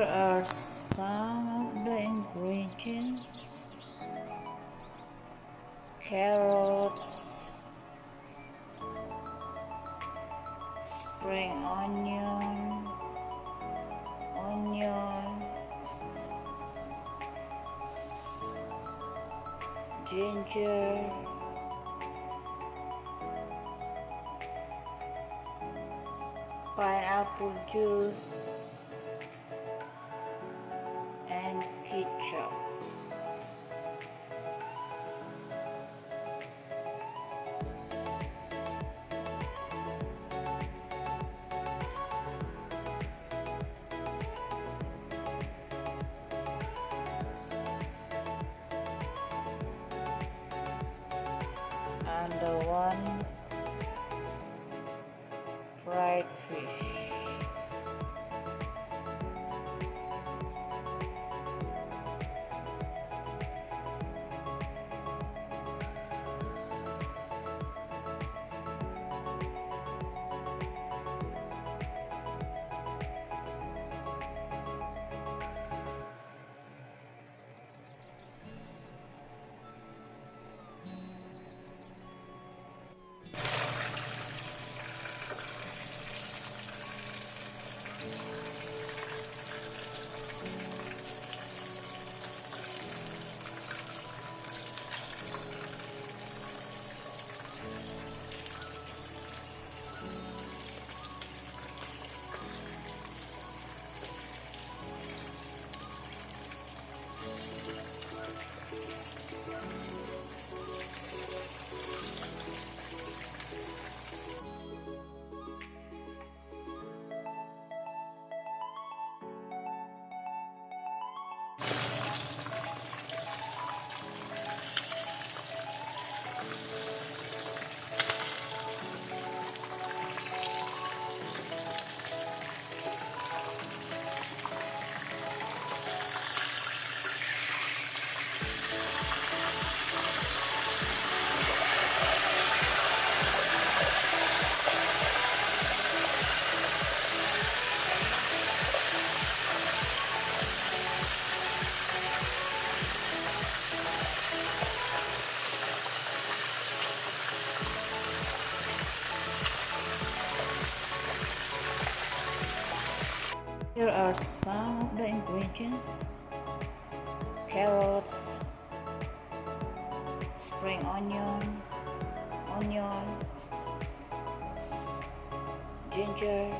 are some of the ingredients: carrots, spring onion, ginger, pineapple juice, and ketchup. And the one fried fish. Here are some of the ingredients: carrots, spring onion, ginger,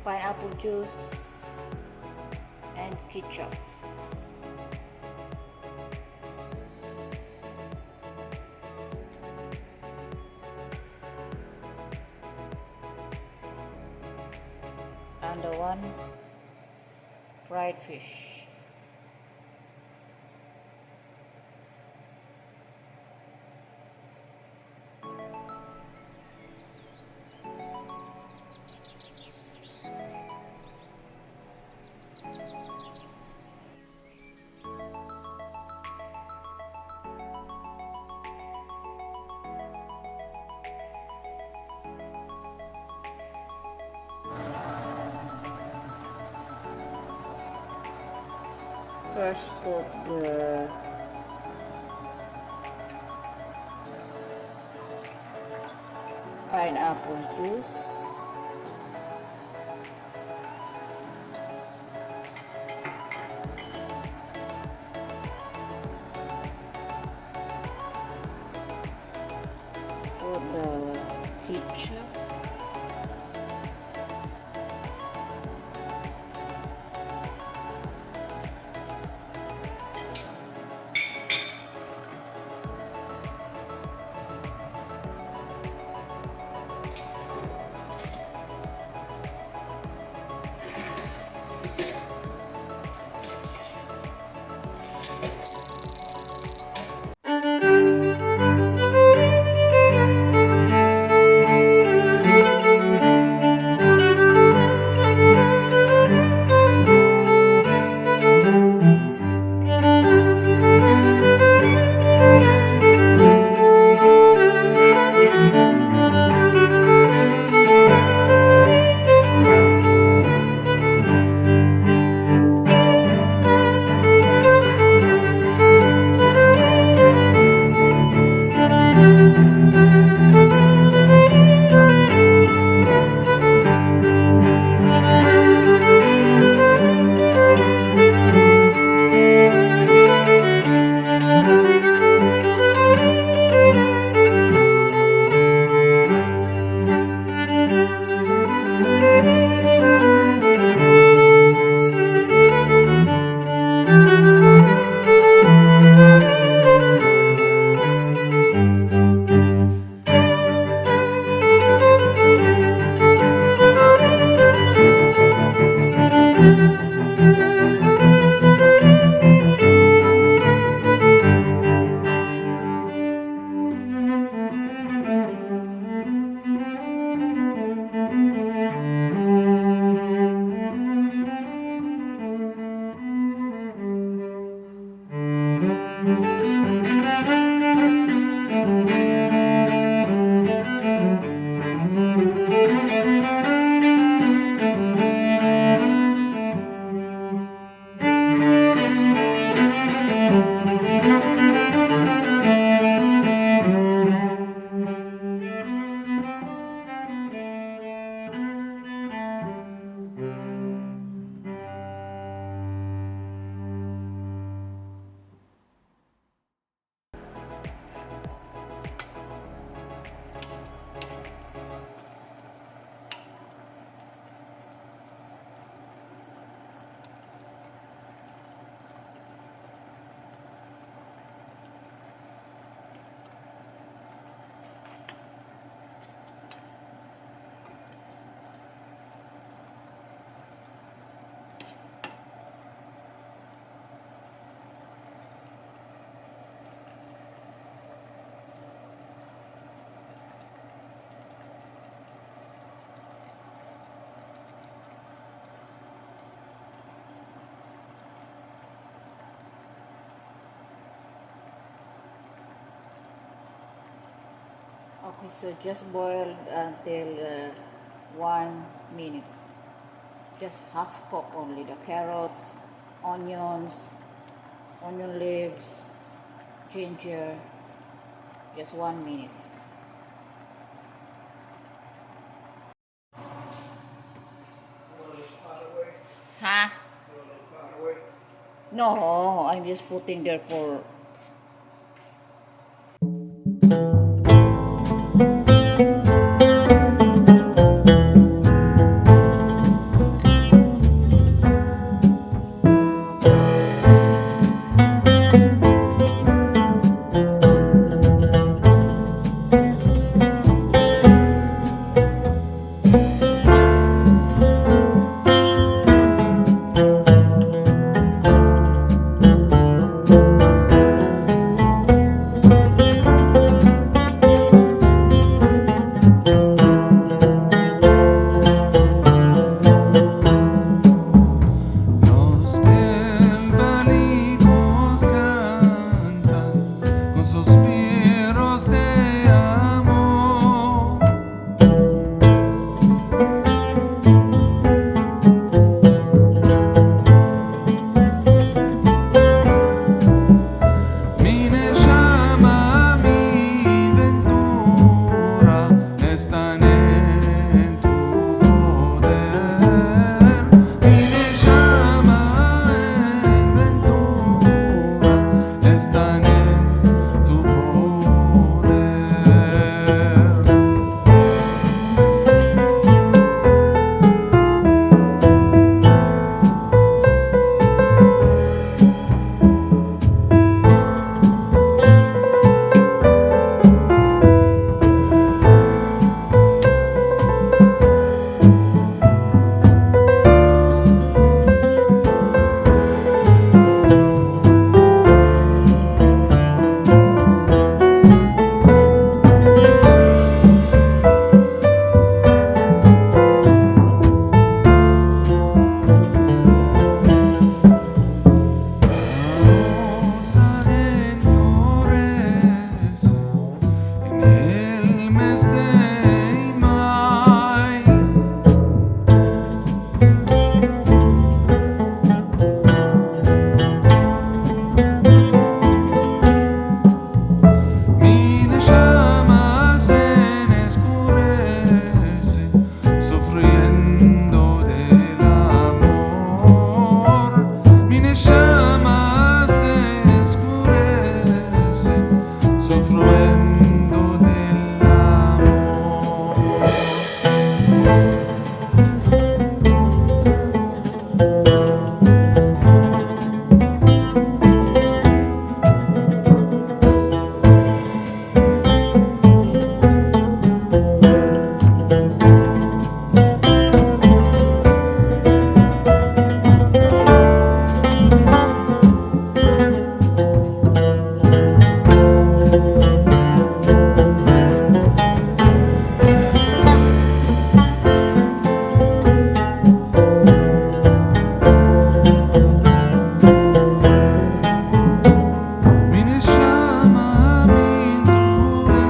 pineapple juice, and ketchup. And the one fried fish. First put the pineapple juice, put the ketchup, Okay, so just boil until 1 minute. Just half cook only the carrots, onions, onion leaves, ginger. Just 1 minute. Huh? No, I'm just putting there for. Los bilbalitos cantan con suspiros de amor. Mi llama, mi ventura están en tu poder. Mi llama, en ventura están en tu poder. Rosa enflorece en el mes de mayo. Mi llama se escurece sufriendo del amor. Mi llama se escurece sufriendo del amor. Mi llama, mi ventura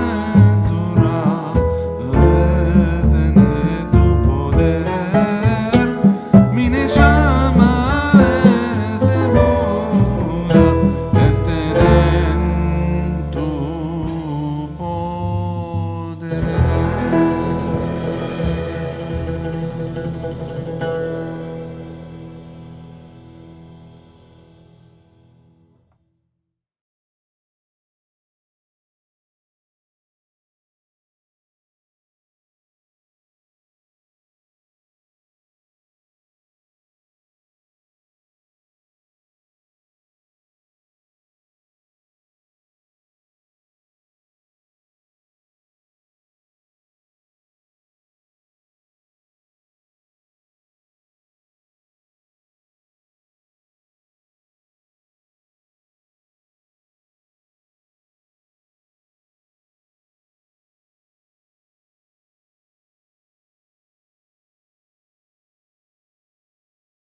es en tu poder. Mi llama es de Buda, estén en tu poder.